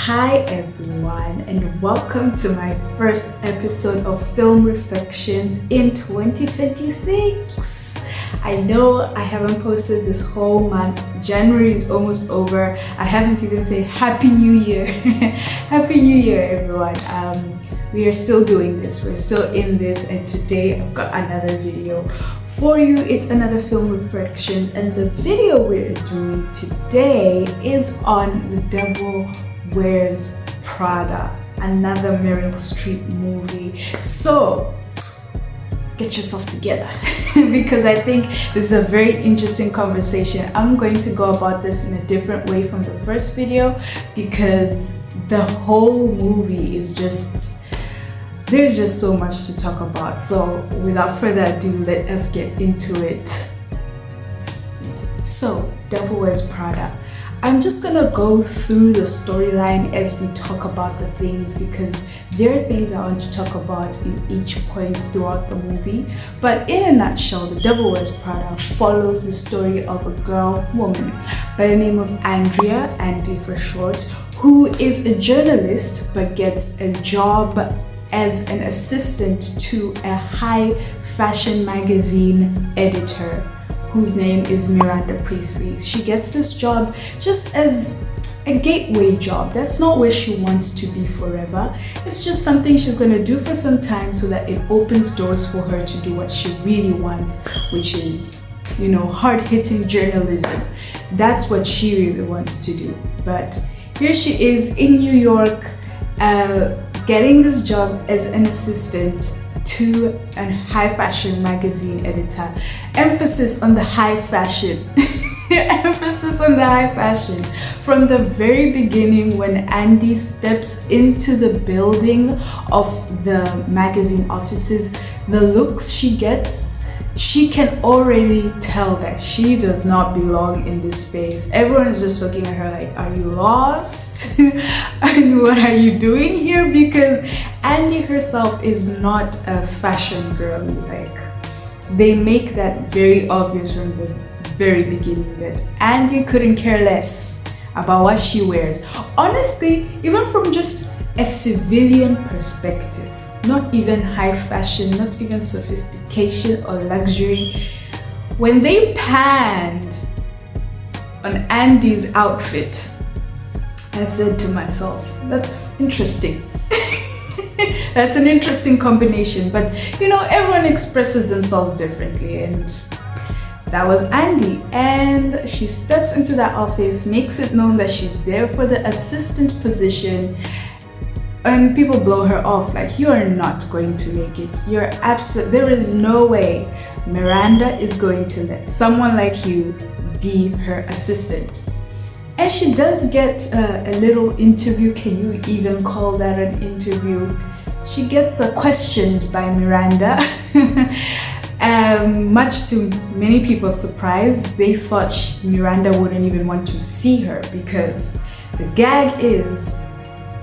Hi everyone, and welcome to my first episode of Film Reflections in 2026. I know I haven't posted this whole month. January is almost over. I haven't even said Happy New Year. Happy New Year, everyone. We are still doing this. We're still in this, and today I've got another video for you. It's another Film Reflections, and the video we're doing today is on The Devil Wears Prada, another Meryl Streep movie. So get yourself together because I think this is a very interesting conversation. I'm going to go about this in a different way from the first video because the whole movie is there's just so much to talk about. So without further ado, let us get into it. So, Devil Wears Prada. I'm just gonna go through the storyline as we talk about the things because there are things I want to talk about in each point throughout the movie. But in a nutshell, The Devil Wears Prada follows the story of a woman by the name of Andrea, Andy for short, who is a journalist but gets a job as an assistant to a high fashion magazine editor whose name is Miranda Priestley. She gets this job just as a gateway job. That's not where she wants to be forever. It's just something she's going to do for some time so that it opens doors for her to do what she really wants, which is, hard-hitting journalism. That's what she really wants to do. But here she is in New York, getting this job as an assistant to a high fashion magazine editor. Emphasis on the high fashion. Emphasis on the high fashion. From the very beginning, when Andy steps into the building of the magazine offices, the looks she gets, she can already tell that she does not belong in this space. Everyone is just looking at her like, are you lost? And what are you doing here? Because Andy herself is not a fashion girl. Like, they make that very obvious from the very beginning that Andy couldn't care less about what she wears. Honestly, even from just a civilian perspective, not even high fashion, not even sophistication or luxury. When they panned on Andy's outfit, I said to myself, that's interesting. That's an interesting combination, but everyone expresses themselves differently, and that was Andy. And she steps into that office, makes it known that she's there for the assistant position, and people blow her off like, you are not going to make it. There is no way Miranda is going to let someone like you be her assistant. And she does get a little interview. Can you even call that an interview? She gets questioned by Miranda. Much to many people's surprise, they thought Miranda wouldn't even want to see her because the gag is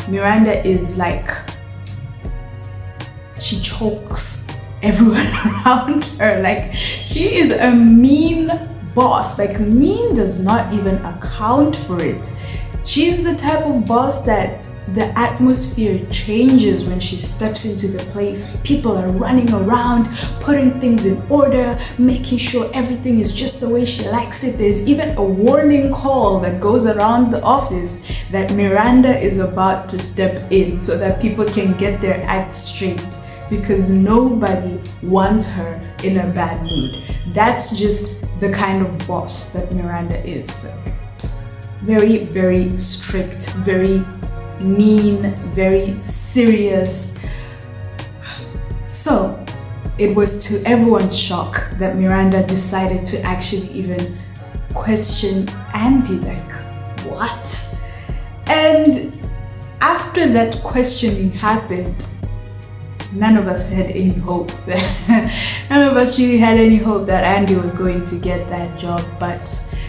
Miranda is like, she chokes everyone around her. Like, she is a mean boss. Like, mean does not even account for it. She's the type of boss that the atmosphere changes when she steps into the place. People are running around, putting things in order, making sure everything is just the way she likes it. There's even a warning call that goes around the office that Miranda is about to step in so that people can get their act straight, because nobody wants her in a bad mood. That's just the kind of boss that Miranda is. Like, very, very strict, very mean, very serious. So it was to everyone's shock that Miranda decided to actually even question Andy, like, what? And after that questioning happened, none of us had any hope none of us really had any hope that Andy was going to get that job. But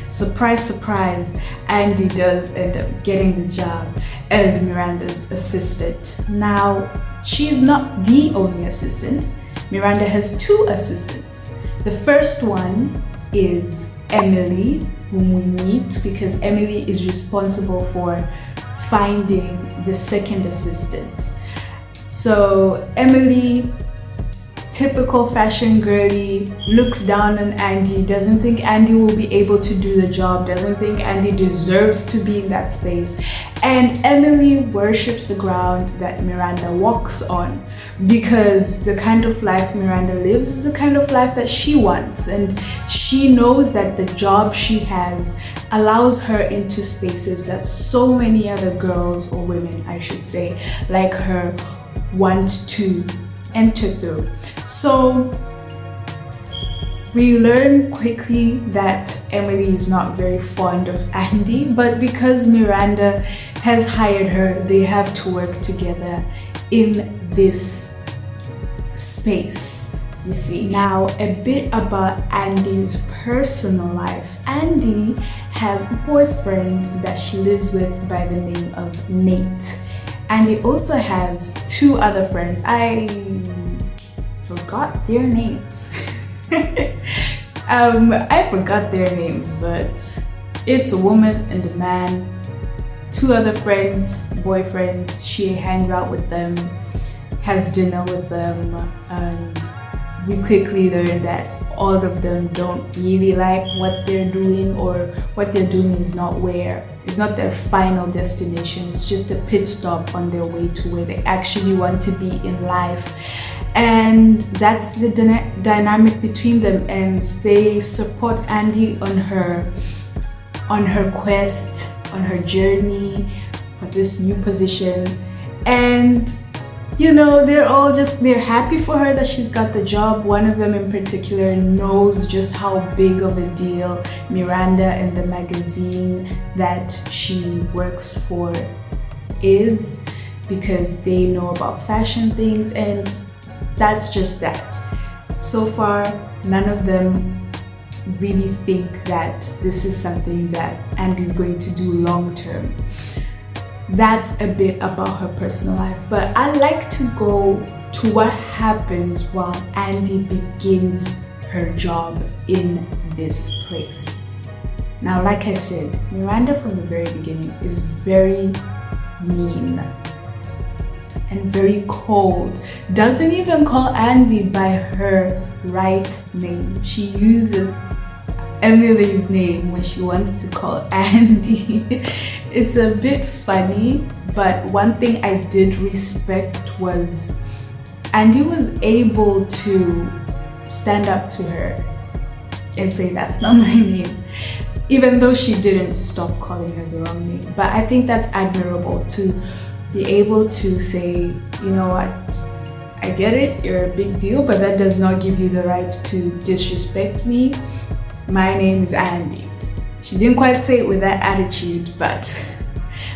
surprise, surprise, Andy does end up getting the job as Miranda's assistant. Now, she's not the only assistant. Miranda has two assistants. The first one is Emily, whom we meet because Emily is responsible for finding the second assistant. So Emily, typical fashion girly, looks down on Andy, doesn't think Andy will be able to do the job, doesn't think Andy deserves to be in that space. And Emily worships the ground that Miranda walks on, because the kind of life Miranda lives is the kind of life that she wants. And she knows that the job she has allows her into spaces that so many other girls, or women I should say, like her want to enter through. So we learn quickly that Emily is not very fond of Andy, but because Miranda has hired her, they have to work together in this space, you see. Now, a bit about Andy's personal life. Andy has a boyfriend that she lives with by the name of Nate. Andy also has two other friends. I forgot their names. I forgot their names, but it's a woman and a man, two other friends, boyfriend. She hangs out with them, has dinner with them, and we quickly learn that all of them don't really like what they're doing, or what they're doing is not their final destination. It's just a pit stop on their way to where they actually want to be in life. And that's the dynamic between them, and they support Andy on her quest, on her journey for this new position. And you know, they're happy for her that she's got the job. One of them in particular knows just how big of a deal Miranda and the magazine that she works for is, because they know about fashion things, and that's just that. So far, none of them really think that this is something that Andy's going to do long term. That's a bit about her personal life, but I like to go to what happens while Andy begins her job in this place. Now, like I said, Miranda from the very beginning is very mean and very cold. Doesn't even call Andy by her right name. She uses Emily's name when she wants to call Andy. It's a bit funny, but one thing I did respect was Andy was able to stand up to her and say, "That's not my name," even though she didn't stop calling her the wrong name. But I think that's admirable, to be able to say, you know what, I get it, you're a big deal, but that does not give you the right to disrespect me. My name is Andy. She didn't quite say it with that attitude, but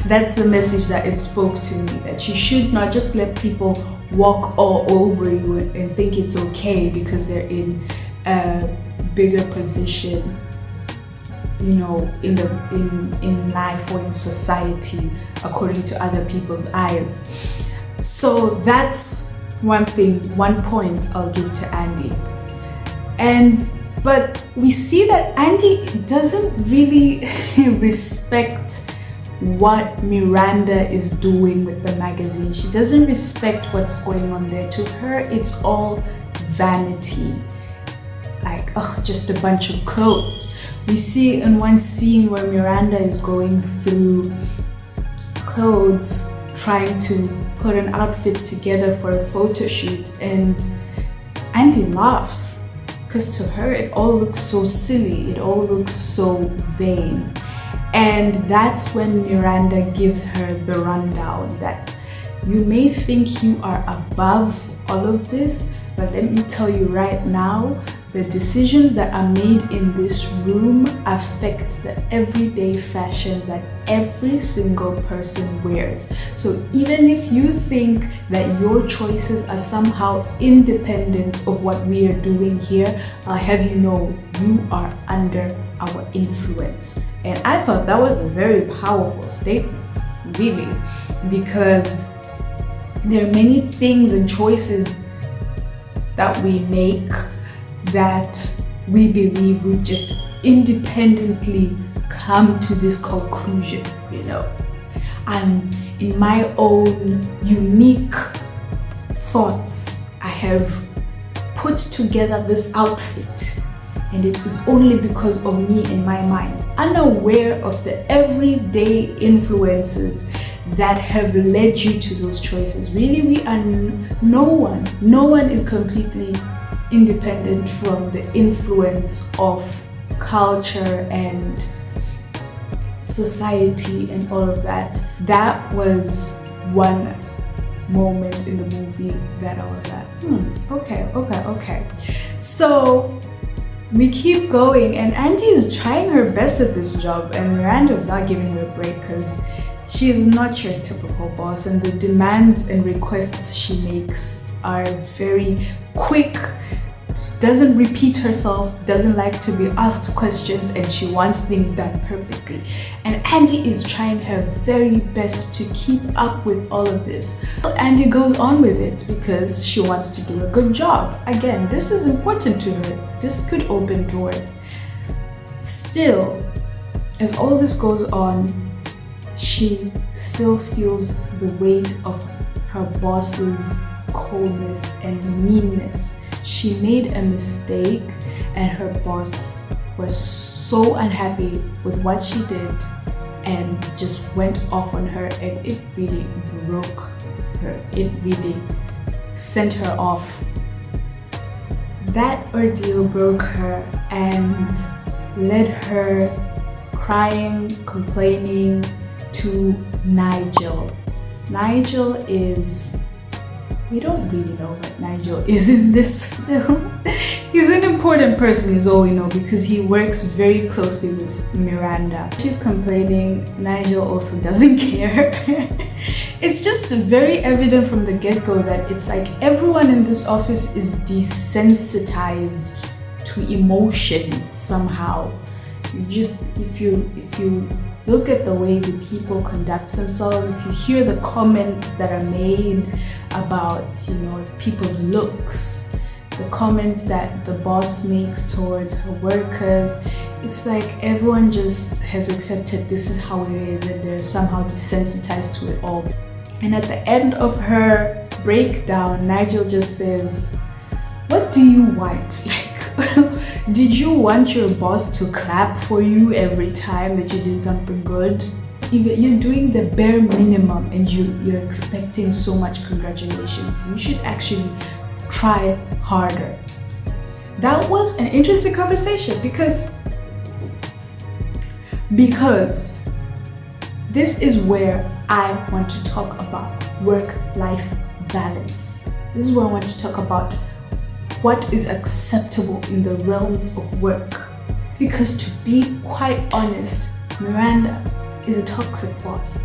that's the message that it spoke to me, that you should not just let people walk all over you and think it's okay because they're in a bigger position, you know, in life or in society according to other people's eyes. So that's one point I'll give to Andy. But we see that Andy doesn't really respect what Miranda is doing with the magazine. She doesn't respect what's going on there. To her, it's all vanity. Like, just a bunch of clothes. We see in one scene where Miranda is going through clothes, trying to put an outfit together for a photo shoot, and Andy laughs. Because to her, it all looks so silly, it all looks so vain. And that's when Miranda gives her the rundown that you may think you are above all of this, but let me tell you right now, the decisions that are made in this room affect the everyday fashion that every single person wears. So even if you think that your choices are somehow independent of what we are doing here, I'll have you know you are under our influence. And I thought that was a very powerful statement, really, because there are many things and choices that we make that we believe we've just independently come to this conclusion, you know. and in my own unique thoughts, I have put together this outfit, and it is only because of me in my mind, unaware of the everyday influences that have led you to those choices. Really, we are no one is completely independent from the influence of culture and society and all of that. That was one moment in the movie that I was like, okay. So we keep going, and Andy is trying her best at this job, and Miranda is not giving her a break because she is not your typical boss, and the demands and requests she makes are very quick, doesn't repeat herself, doesn't like to be asked questions, and she wants things done perfectly. And Andy is trying her very best to keep up with all of this. Andy goes on with it because she wants to do a good job. Again, this is important to her. This could open doors. Still, as all this goes on, she still feels the weight of her boss's coldness and meanness. She made a mistake, and her boss was so unhappy with what she did and just went off on her, and it really broke her. It really sent her off. That ordeal broke her and led her crying, complaining to Nigel. Nigel is, we don't really know what Nigel is in this film. He's an important person is all we know because he works very closely with Miranda. She's complaining, Nigel also doesn't care. It's just very evident from the get-go that it's like everyone in this office is desensitized to emotion somehow. If you look at the way the people conduct themselves, if you hear the comments that are made about, people's looks, the comments that the boss makes towards her workers, it's like everyone just has accepted this is how it is, and they're somehow desensitized to it all. And at the end of her breakdown, Nigel just says, "What do you want? Did you want your boss to clap for you every time that you did something good? Even you're doing the bare minimum and you're expecting so much congratulations. You should actually try harder." That was an interesting conversation because this is where I want to talk about work-life balance. This is where I want to talk about what is acceptable in the realms of work. Because to be quite honest, Miranda is a toxic boss.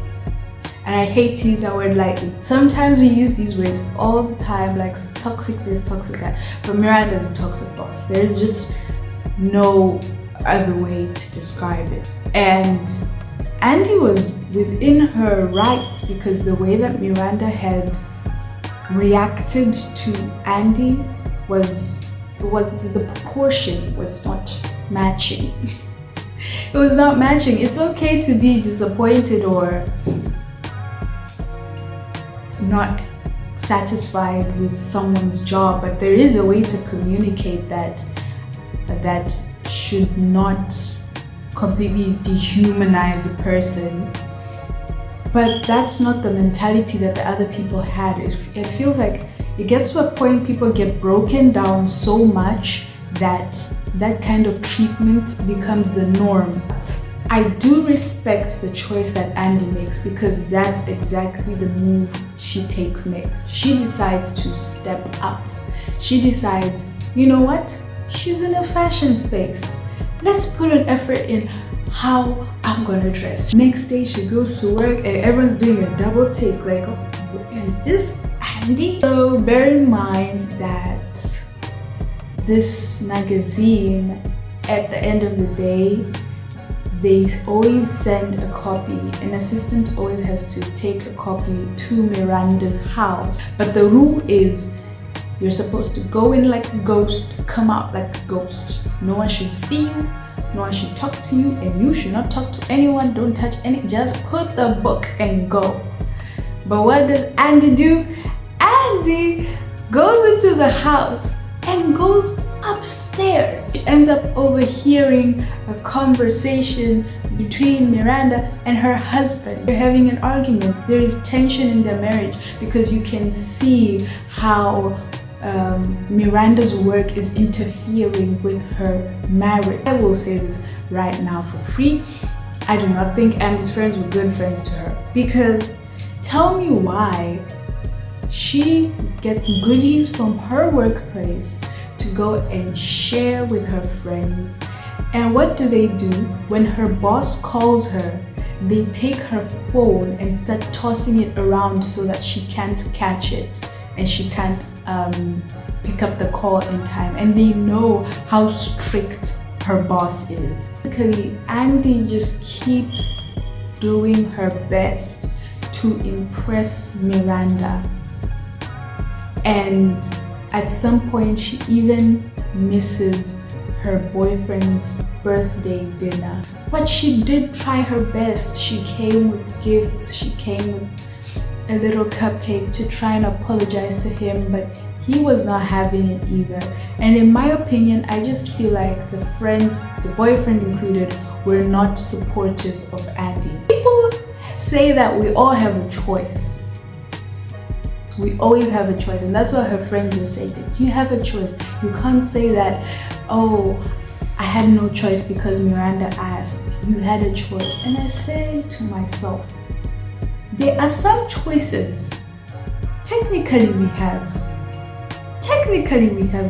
And I hate to use that word lightly. Sometimes we use these words all the time, like toxic this, toxic that. But Miranda is a toxic boss. There's just no other way to describe it. And Andy was within her rights because the way that Miranda had reacted to Andy was the proportion was not matching. It was not matching. It's okay to be disappointed or not satisfied with someone's job, but there is a way to communicate that should not completely dehumanize a person. But that's not the mentality that the other people had. It feels like it gets to a point people get broken down so much that that kind of treatment becomes the norm. I do respect the choice that Andy makes because that's exactly the move she takes next. She decides to step up. She decides, you know what? She's in a fashion space. Let's put an effort in how I'm gonna dress. Next day she goes to work and everyone's doing a double take, like, oh, is this Andy? So bear in mind that this magazine, at the end of the day, they always send a copy. An assistant always has to take a copy to Miranda's house. But the rule is you're supposed to go in like a ghost, come out like a ghost. No one should see you. no one should talk to you, and you should not talk to anyone. Don't touch any, just put the book and go. But what does Andy do? Andy goes into the house and goes upstairs. She ends up overhearing a conversation between Miranda and her husband. They're having an argument. There is tension in their marriage because you can see how Miranda's work is interfering with her marriage. I will say this right now for free. I do not think Andy's friends were good friends to her, because tell me why she gets goodies from her workplace to go and share with her friends. And what do? When her boss calls her, they take her phone and start tossing it around so that she can't catch it and she can't pick up the call in time. And they know how strict her boss is. Basically, Andy just keeps doing her best to impress Miranda. And at some point, she even misses her boyfriend's birthday dinner. But she did try her best. She came with gifts. She came with a little cupcake to try and apologize to him, but he was not having it either. And in my opinion, I just feel like the friends, the boyfriend included, were not supportive of Andy. People say that we all have a choice. We always have a choice, and that's what her friends are saying, that you have a choice. You can't say that, oh, I had no choice because Miranda asked. You had a choice. And I say to myself, there are some choices. Technically we have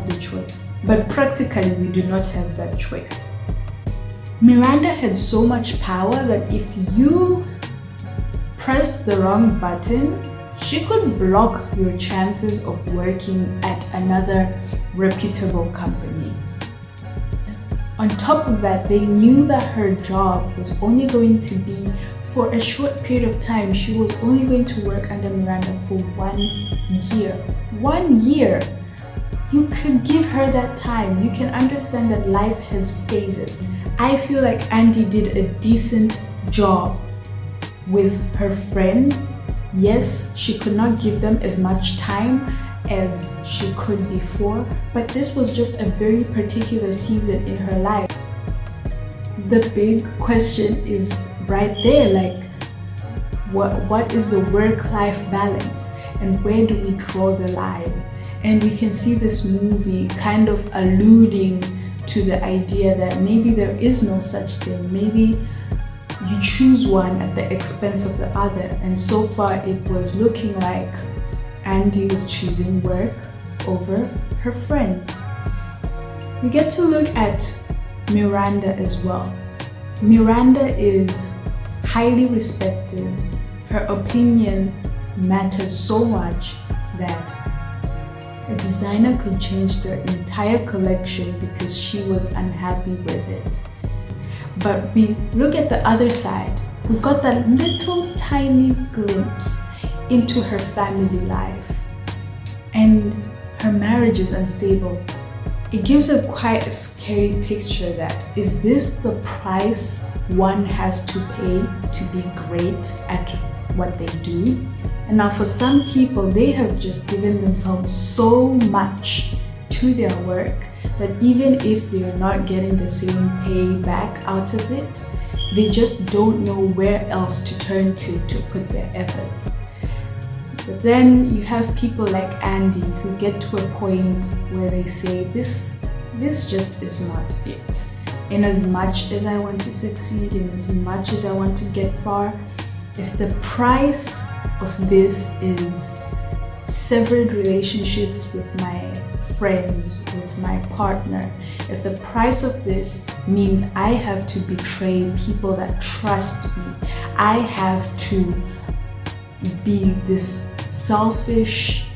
the choice, but practically we do not have that choice. Miranda had so much power that if you press the wrong button, she could block your chances of working at another reputable company. On top of that, they knew that her job was only going to be for a short period of time. She was only going to work under Miranda for 1 year. 1 year! You could give her that time. You can understand that life has phases. I feel like Andy did a decent job with her friends. Yes, she could not give them as much time as she could before, but this was just a very particular season in her life. The big question is right there, like what is the work-life balance and where do we draw the line? And we can see this movie kind of alluding to the idea that maybe there is no such thing. Maybe you choose one at the expense of the other, and so far it was looking like Andy was choosing work over her friends. We get to look at Miranda as well. Miranda is highly respected. Her opinion matters so much that a designer could change their entire collection because she was unhappy with it. But we look at the other side. We've got that little tiny glimpse into her family life, and her marriage is unstable. It gives a quite a scary picture that, is this the price one has to pay to be great at what they do? And now for some people, they have just given themselves so much to their work that even if they are not getting the same pay back out of it, they just don't know where else to turn to put their efforts. But then you have people like Andy who get to a point where they say, this just is not it. In as much as I want to succeed, in as much as I want to get far, if the price of this is severed relationships with my friends, with my partner, if the price of this means I have to betray people that trust me, I have to be this selfish,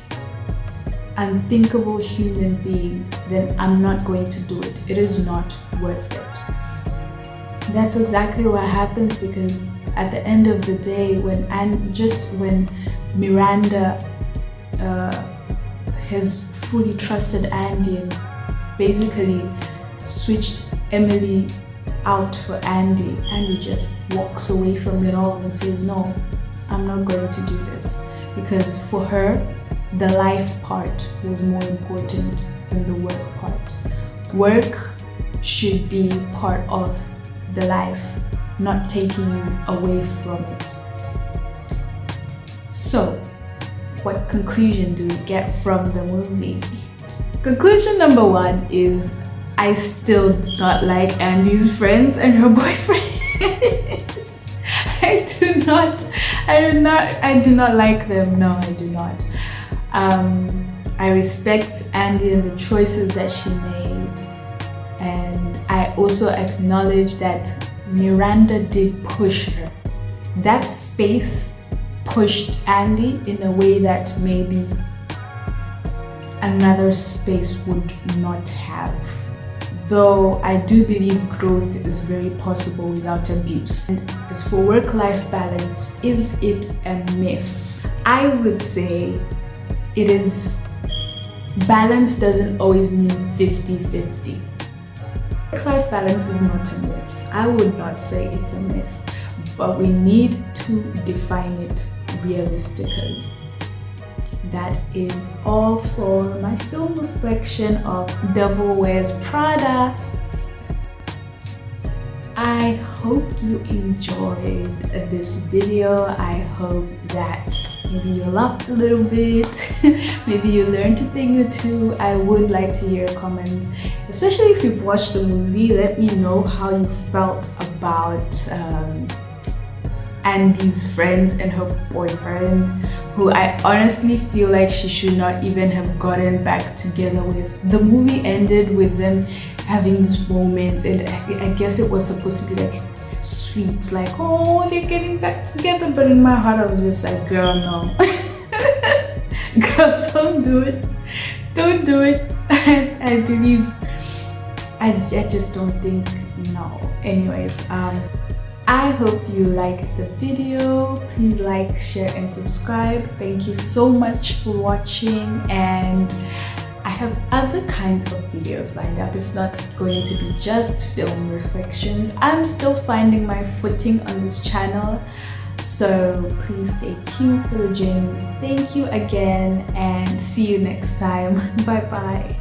unthinkable human being, then I'm not going to do it. It is not worth it. That's exactly what happens, because at the end of the day, when Miranda has fully trusted Andy and basically switched Emily out for Andy. Andy just walks away from it all and says, no, I'm not going to do this. Because for her, the life part was more important than the work part. Work should be part of the life, not taking you away from it. So, what conclusion do we get from the movie? Conclusion number 1 is I still do not like Andy's friends and her boyfriend. I do not like them. No, I do not. I respect Andy and the choices that she made, and I also acknowledge that Miranda did push her. That space pushed Andy in a way that maybe another space would not have. Though I do believe growth is very possible without abuse. And as for work-life balance, is it a myth? I would say it is. Balance doesn't always mean 50-50. Work-life balance is not a myth. I would not say it's a myth, but we need to define it realistically. That is all for my film reflection of Devil Wears Prada. I hope you enjoyed this video. I hope that maybe you laughed a little bit, maybe you learned a thing or two. I would like to hear comments, especially if you've watched the movie. Let me know how you felt about Andy's friends and her boyfriend, who I honestly feel like she should not even have gotten back together with. The movie ended with them having this moment, and I guess it was supposed to be like sweet, like, oh, they're getting back together, but in my heart I was just like, girl, no. Girl, don't do it. Don't do it. I believe, I just don't think, no. Anyways, I hope you liked the video. Please like, share, and subscribe. Thank you so much for watching, and I have other kinds of videos lined up. It's not going to be just film reflections. I'm still finding my footing on this channel, so please stay tuned for the journey. Thank you again, and see you next time. Bye bye.